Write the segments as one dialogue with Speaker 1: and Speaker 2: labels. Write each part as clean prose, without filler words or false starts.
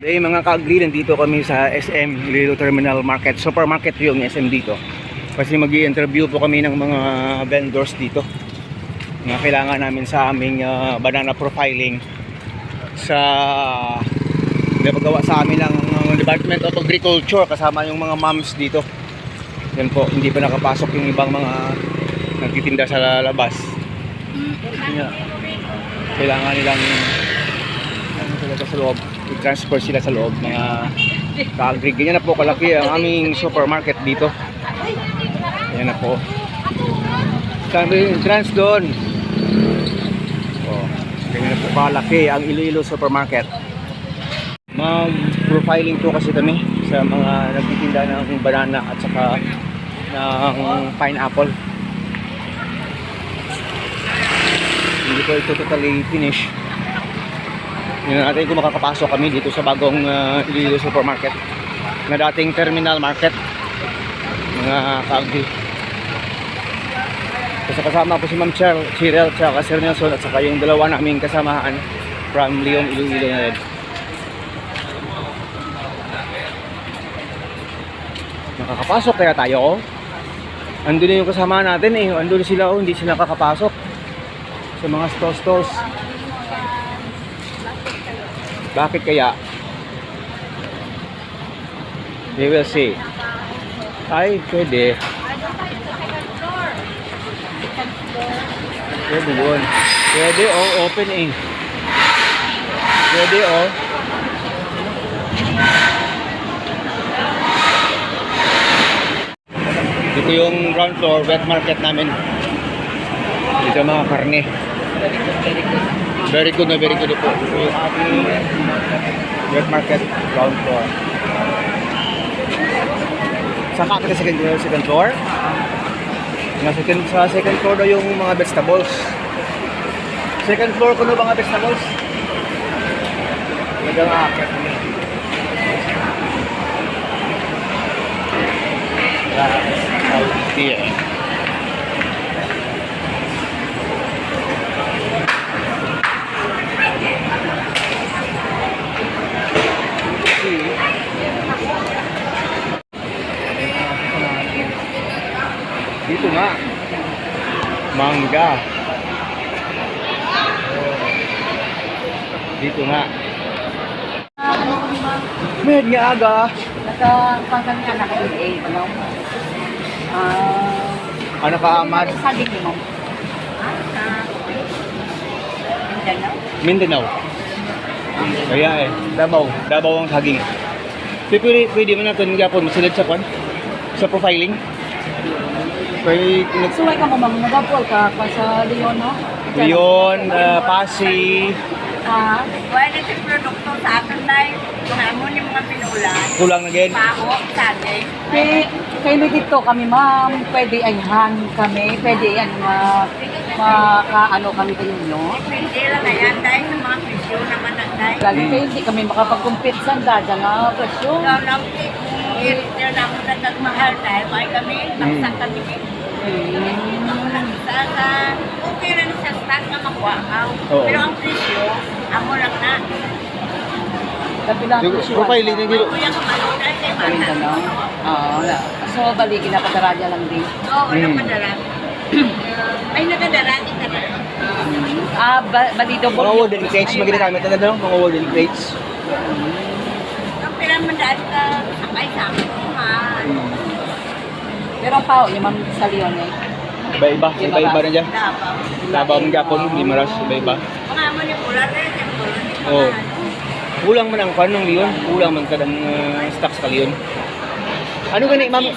Speaker 1: Hey mga ka-agri, nandito kami sa SM Iloilo Terminal Market. Supermarket yung SM dito. Kasi mag-i-interview po kami ng mga vendors dito na kailangan namin sa aming banana profiling sa nagagawa sa amin ng Department of Agriculture, kasama yung mga moms dito. Yan po, hindi pa nakapasok yung ibang mga nagtitinda sa labas. Kailangan nilang talaga sa loob, i-transfer sila sa loob, mga ka-agri. Ganyan na po kalaki ang aming supermarket dito. Yan na po. Sabi, trans doon. Oh, ganyan na po kalaki ang Iloilo supermarket. Mag-profiling po kasi kami sa mga nagtitinda ng banana at saka ng pineapple. Hindi po ito totally finish. Yun natin kung makakapasok kami dito sa bagong Iloilo supermarket na dating terminal market, mga ka-agri. Kasi kasama po si Ma'am Cheryl at saka Sir Nelson at saka yung dalawa naming kasamahan from Leon, Iloilo na rin. Nakakapasok kaya tayo? Andun na yung kasama natin eh, andun sila hindi sila nakakapasok sa mga stalls. Bakit kaya? We will see. Ay, pwede. Pwede yun. Pwede oh, open eh. Pwede oh. Dito yung ground floor, wet market namin. Dito mga karne. Very good po. Yung ating wet market ground floor. Saka ka sa second floor. Sa second floor daw yung mga vegetables. Second floor kuno mga vegetables. Medyo akit. Here. Dito nga mangga. Dito nga med nga aga
Speaker 2: Nagpanggang ka na kayo eh, ano?
Speaker 1: ano ka amad
Speaker 2: Sabi mo?
Speaker 1: Mindanao. Kaya eh Davao ang saging. Pwede man natin gapon masulad sa pan sa profiling.
Speaker 2: Suway ka mo mang nagapol ka sa Leon, no?
Speaker 1: Leon, Pasig.
Speaker 2: Wala na si produkto sa akin na kung amo yung mga pinulan.
Speaker 1: Kulang na din.
Speaker 2: Pao, saging. Kayo dito kami, ma'am, pwede ayhan kami, pwede yan, makaano kami kayo, no?
Speaker 3: Hindi lang na yan dahil sa mga presyo naman ang dahil.
Speaker 2: Lagi kayo, hindi kami makapag-compete sa dada nga presyo.
Speaker 3: Lang i-return na ako na nagmahal dahil may kami, baksak kami. Okay rin sa stock na makuha ka. Pero ang presyo, amo lang na.
Speaker 2: Kabilang presyo.
Speaker 1: Profiling na dito.
Speaker 3: Kuya ka manood dahil kay
Speaker 2: Ayun
Speaker 3: Mata.
Speaker 2: ka, no? Wala. So, baligin na pagkaradya lang din.
Speaker 3: Oo, walang madarami. May nagadarami ka na.
Speaker 2: Balido po.
Speaker 1: Mga wooden crates, magagamit na lang mga wooden crates.
Speaker 3: Ang piramandaan ka, sakay sa akin.
Speaker 2: Pero ang pao, yung ma'am sa Leon eh.
Speaker 1: Iba-iba na dyan. Labaw ng Japon, hindi maras, iba-iba.
Speaker 3: Mga amo ni Pula rin, yung Pula ni
Speaker 1: Oo.
Speaker 3: Pula.
Speaker 1: Kulang man ang kanong Leon, kulang man kadang stocks ka Leon. Ano gani ma'am?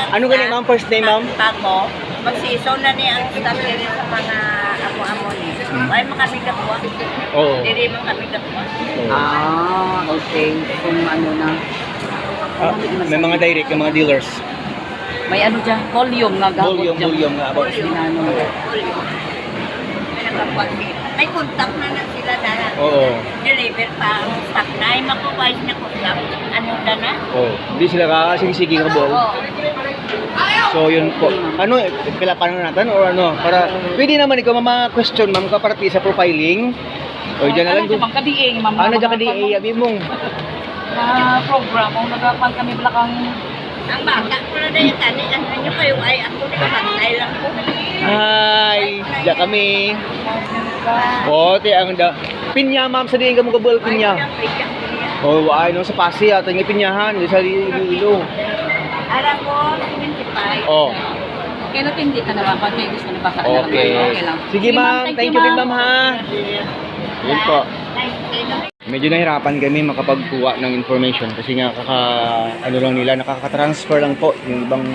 Speaker 1: Ano gani ma'am first name ma'am?
Speaker 3: Ako, mag-season na niya ang stock rin sa mga amo-amo niya. Ay, makabigak po.
Speaker 1: Oo.
Speaker 3: Hindi man kami po.
Speaker 2: Okay. Kung ano na.
Speaker 1: May mga direct, yung mga dealers.
Speaker 2: May ano dyan, volume nga gabot dyan.
Speaker 1: Volume nga about.
Speaker 2: Sinano.
Speaker 3: May nakakuha sila. May contact na sila dala.
Speaker 1: Oo.
Speaker 3: Deliver pa ang stock na. Ay, makukuha na contact. Ano na na?
Speaker 1: Oo. Hindi sila sige ka buo.
Speaker 3: Oo.
Speaker 1: So yun po. Ano, pila pa natin or ano? Para pwede naman ikaw mga question ma'am kaparati sa profiling. O, dyan na lang.
Speaker 2: Ano kadiing, ma'am.
Speaker 1: Ano dyan ka di abi mong?
Speaker 2: Program, kung nagapan kami belakang
Speaker 3: Ang bata ko na dahil tani, ano nyo kayo ay ako na kapantay lang po.
Speaker 1: Hi! Dyan kami. O, te, ang da... Pinya, ma'am, sa diin ka mo kabul, pinya. O, ay, no, sa Pasi, ato nga pinyahan, sa Iloilo.
Speaker 3: Alam ko, 75.
Speaker 1: O,
Speaker 2: kaya natin hindi ka naman pag may gusto na baka
Speaker 1: okay.
Speaker 2: lang.
Speaker 1: Sige, ma'am. Thank you, ma'am, ha. Yun po. Medyo nahirapan kami makapagkuha ng information kasi nga ano lang nila, nakaka-transfer lang po. Yung ibang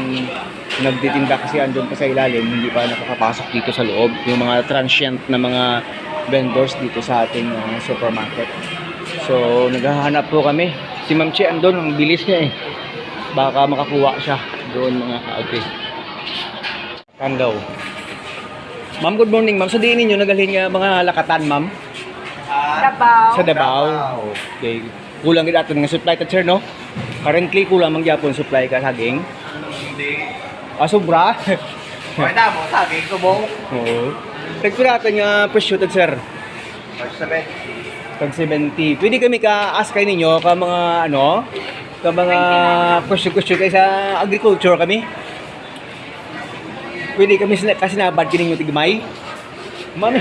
Speaker 1: nagtitinda kasi andun pa sa ilalim, hindi pa nakakapasok dito sa loob. Yung mga transient na mga vendors dito sa ating supermarket. So, naghahanap po kami. Si Ma'am Che andun, ang bilis niya eh. Baka makakuha siya doon mga kaagri. Kandaw. Ma'am, good morning, ma'am. Sa diin ninyo, nagalhin nga mga lakatan, ma'am?
Speaker 2: Dabaw.
Speaker 1: Sa Davao. Okay. Kulang gid aton nga supply ta sir no? Currently kulang man gyapon supply ka saging.
Speaker 4: Hindi.
Speaker 1: Sobra.
Speaker 4: Kaya na mo, sabi ko mo.
Speaker 1: Oo. Tagpirata nga presyo tag sir.
Speaker 4: Sabi,
Speaker 1: Tag 70. Pwede kami ka-ask kay ninyo ka mga ano? Ka mga presyo kay sa agriculture kami. Pwede kami kasi nabad kininyo tigmay. Mami.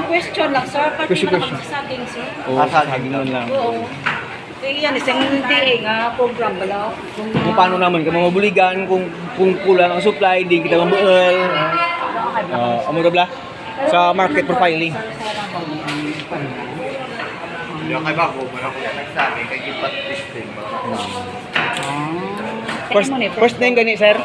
Speaker 2: Question lang, sir. Pati
Speaker 1: Question.
Speaker 2: mo naman sa saging, sir.
Speaker 1: Oo, saging man lang.
Speaker 2: Oo. Yan, isang DA nga program bala.
Speaker 1: Kung paano naman ka mabuligan kung kulang ang supply, di kita mabuel. Amuro bla sa market profiling.
Speaker 4: hindi ako kay bago, wala ko nagsabi, kay ipat listing mo.
Speaker 1: First name gani sir?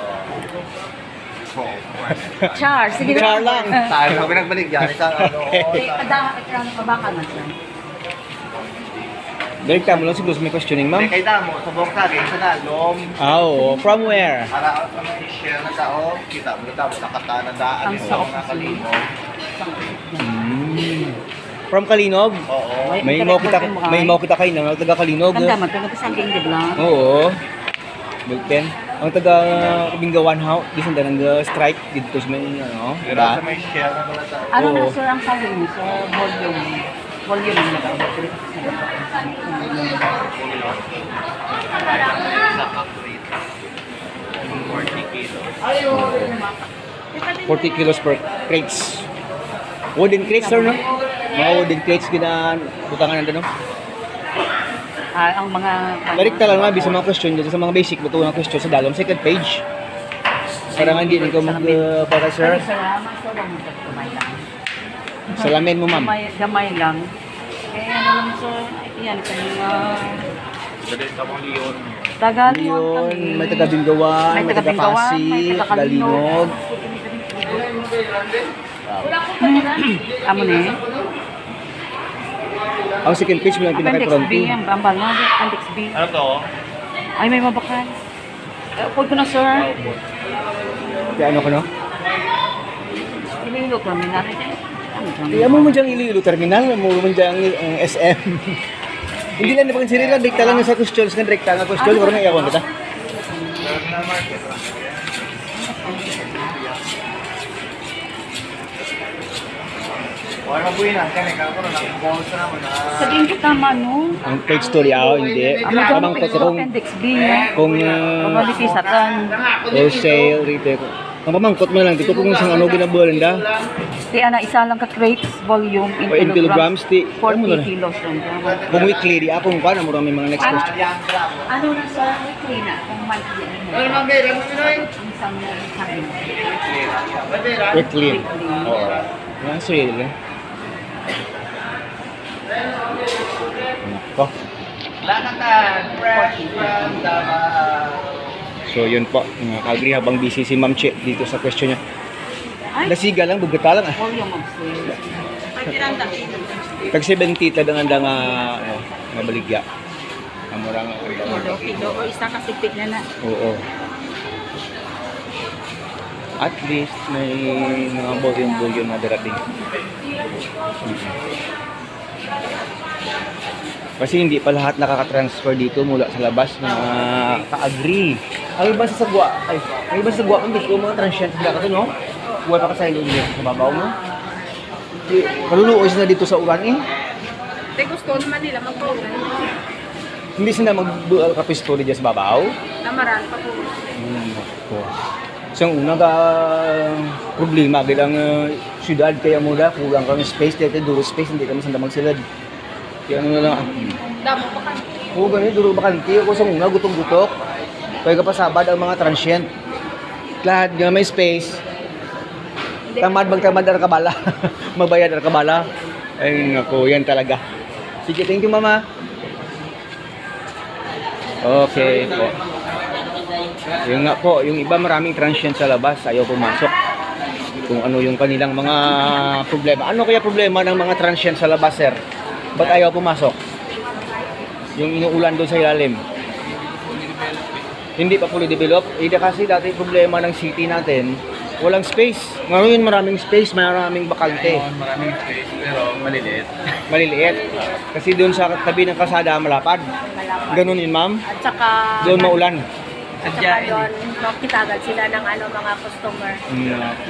Speaker 2: Char, sige
Speaker 1: Char lang.
Speaker 4: Tayo kami nagbalik yan, sa ano,
Speaker 2: Kailangan ka baka man, sir.
Speaker 1: Direkta mo lang siguro may questioning ma'am.
Speaker 4: kay damo, sa buong saging, sa nalom,
Speaker 1: Oo, from where?
Speaker 4: para sa mga share na tao, kita mo na nakata na daan,
Speaker 2: Ang
Speaker 4: sa
Speaker 2: sa
Speaker 4: mga kalimo.
Speaker 1: From Kalinog?
Speaker 4: Oo.
Speaker 1: May mo kita kayo ng taga Kalinog.
Speaker 2: Tanda man, taga saging, di ba?
Speaker 1: Oo. Bulken. Ang taga Bingawan How, gisan da ng strike dito sa may ano,
Speaker 4: Pero
Speaker 1: diba?
Speaker 4: sa may share na wala tao.
Speaker 2: Ano na,
Speaker 1: Oo.
Speaker 2: sir, ang saging, sir? Volume. Volume ang nag-aabot.
Speaker 4: Sa concrete. 40 kilos.
Speaker 1: 40 kilos per crates. Wooden crates sir no? Mga wooden crates butangan nandun no?
Speaker 2: Ang mga...
Speaker 1: Direkta lang nga sa mga question dito sa mga basic buto ng question sa dalom second page. Para nga hindi ko para sir.
Speaker 2: Salamat, sir. Gamay lang.
Speaker 1: Salamin mo ma'am.
Speaker 2: Gamay lang. Eh, ano lang, sir? Yan, kanina...
Speaker 4: Dali sa mga leon.
Speaker 2: Taga
Speaker 1: Yun, may taga Bingawan, may taga Pasig, Kalinog.
Speaker 2: Amo ni.
Speaker 1: Ang second page mo lang
Speaker 2: Appendix
Speaker 1: pinaka-front
Speaker 2: B, ang bambal mo. Appendix B.
Speaker 4: Ano to?
Speaker 2: Ay, may mabakal. Upod ko na, sir.
Speaker 1: Kaya ano ko no?
Speaker 2: Ililo kami na rin.
Speaker 1: Kaya mo man diyang Iloilo Terminal, mo man diyang SM. Hindi lang naman sirila, direkta lang sa questions nga direkta nga question, wala may iyawan kita.
Speaker 4: Wala po yun, kami kako na nag-balls na naman na.
Speaker 2: Sabihin ko tama, no?
Speaker 1: Ang page story hindi. Kamang ko kung
Speaker 2: Appendix B.
Speaker 1: kung
Speaker 2: Pabalipisatan.
Speaker 1: wholesale retail. Ang pamangkot mo lang dito kung saan ano ginabulan da.
Speaker 2: Kaya na isa lang ka crates volume
Speaker 1: O in kilograms ti.
Speaker 2: 40 kilos lang.
Speaker 1: Kung weekly di ako kung ano mo may mga next question.
Speaker 2: Ano na, sir? Weekly na. Kung monthly.
Speaker 4: Ano naman gaya, ano nila yun?
Speaker 2: Ang isang sabi.
Speaker 1: Weekly. Oo. Yan sale lang. Nako.
Speaker 4: Lakatan, fresh from Davao.
Speaker 1: So yun po, mga kagri habang busy si Ma'am Che dito sa question niya.
Speaker 2: Ay,
Speaker 1: Nasiga lang, bugata lang ah.
Speaker 2: volume of sales.
Speaker 1: Tag 70 tadang nga baligya. Amura nga.
Speaker 2: Kilo o isa kasi pig na na.
Speaker 1: Oo. At least may mga volume na darating. Kasi hindi pa lahat nakaka-transfer dito mula sa labas na ka-agree. Ang iba sa sagwa, ang iba sa sagwa kung gusto mga transient sila ka to, no? Buhay pa ka sa ilo sa babaw mo. Maluluoy sila dito sa ulan eh.
Speaker 3: Te gusto naman nila mag-program.
Speaker 1: Hindi sila mag-dual kapisto di sa babaw.
Speaker 3: Namaran pa po.
Speaker 1: Ako. So, ang unang problema bilang syudad kaya mula kulang kami space, dito duro space, hindi kami sanda magsilad. Kaya ano na lang,
Speaker 3: Damo pa ka.
Speaker 1: oo ganun, duro bakanti ako sa una, gutom-gutok. Kaya kapasabad ang mga transient. Lahat nga may space. Tamad magtamad ar kabala. Magbayad ar kabala. Ay nako, yan talaga. Sige, thank you mama. Okay po. Yung nga po, yung iba maraming transient sa labas, ayaw pumasok. Kung ano yung kanilang mga problema. Ano kaya problema ng mga transient sa labas, sir? Ba't ayaw pumasok? Yung inuulan doon sa ilalim. Hindi pa fully develop. Kasi dati problema ng city natin, walang space. Ngayon maraming space, maraming bakante.
Speaker 4: Maraming space, pero maliliit.
Speaker 1: Maliliit. Kasi doon sa tabi ng kalsada, malapad. Ganun yun, ma'am.
Speaker 3: At saka,
Speaker 1: Doon maulan.
Speaker 3: saka doon, makitagal sila ng mga customer.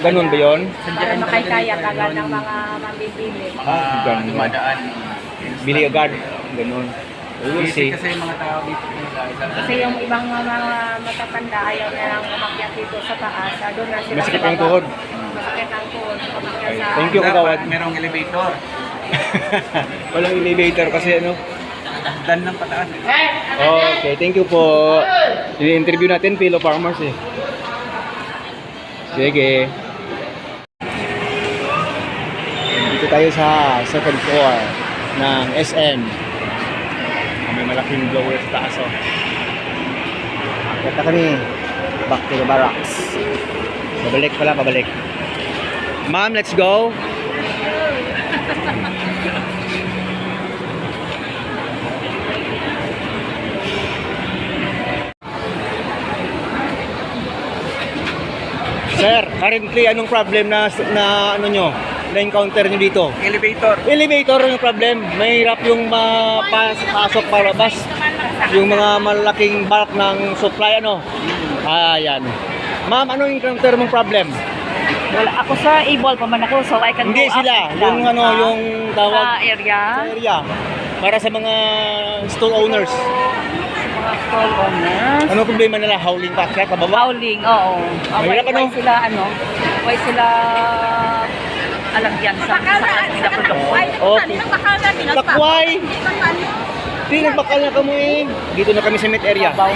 Speaker 1: Ganun ba yun?
Speaker 3: Para makaikaya agad ng mga mabibili.
Speaker 1: Ganun.
Speaker 4: Dumadaan.
Speaker 1: Bili agad. Ganun. We'll see.
Speaker 4: Kasi yung mga tao dito,
Speaker 3: Kasi yung ibang mga matatanda ayaw na lang umakyat dito sa taas. Doon na sila
Speaker 1: Masakit
Speaker 3: sa
Speaker 1: ang
Speaker 3: baba.
Speaker 1: tuhod.
Speaker 3: Masakit ang tuhod. Umakyat sa...
Speaker 1: Thank you, kagawad.
Speaker 4: merong elevator.
Speaker 1: Walang elevator kasi ano.
Speaker 4: Dan ng pataas.
Speaker 1: Okay, thank you po. Ini-interview natin Pilo Farmers eh. Sige. Dito tayo sa second floor ng SM. May malaking blower sa taas oh. Akit na kami. Back to the barracks. Pabalik. Ma'am, let's go. Sir, currently anong problem na ano nyo? Na-encounter nyo dito?
Speaker 4: Elevator.
Speaker 1: Elevator yung problem. Mahirap yung pasok palabas. Yung mga malaking bulk ng supply ano. Ayan. Ma'am, anong encounter mong problem?
Speaker 2: Wala, ako sa able pa man ako, so I can
Speaker 1: Hindi
Speaker 2: go up
Speaker 1: sila,
Speaker 2: and down.
Speaker 1: yung ano, yung tawag
Speaker 2: Sa area,
Speaker 1: sa area. Para sa mga store owners.
Speaker 2: sa mga stall owners.
Speaker 1: Ano problema nila? Howling pa siya, pababa?
Speaker 2: Howling, oo.
Speaker 1: Mahirap, ano?
Speaker 2: Why sila alagyan sa nila produkto.
Speaker 1: Okay. Takway! Di nagbakal na kami eh. Dito na kami sa met area.
Speaker 2: Babaw.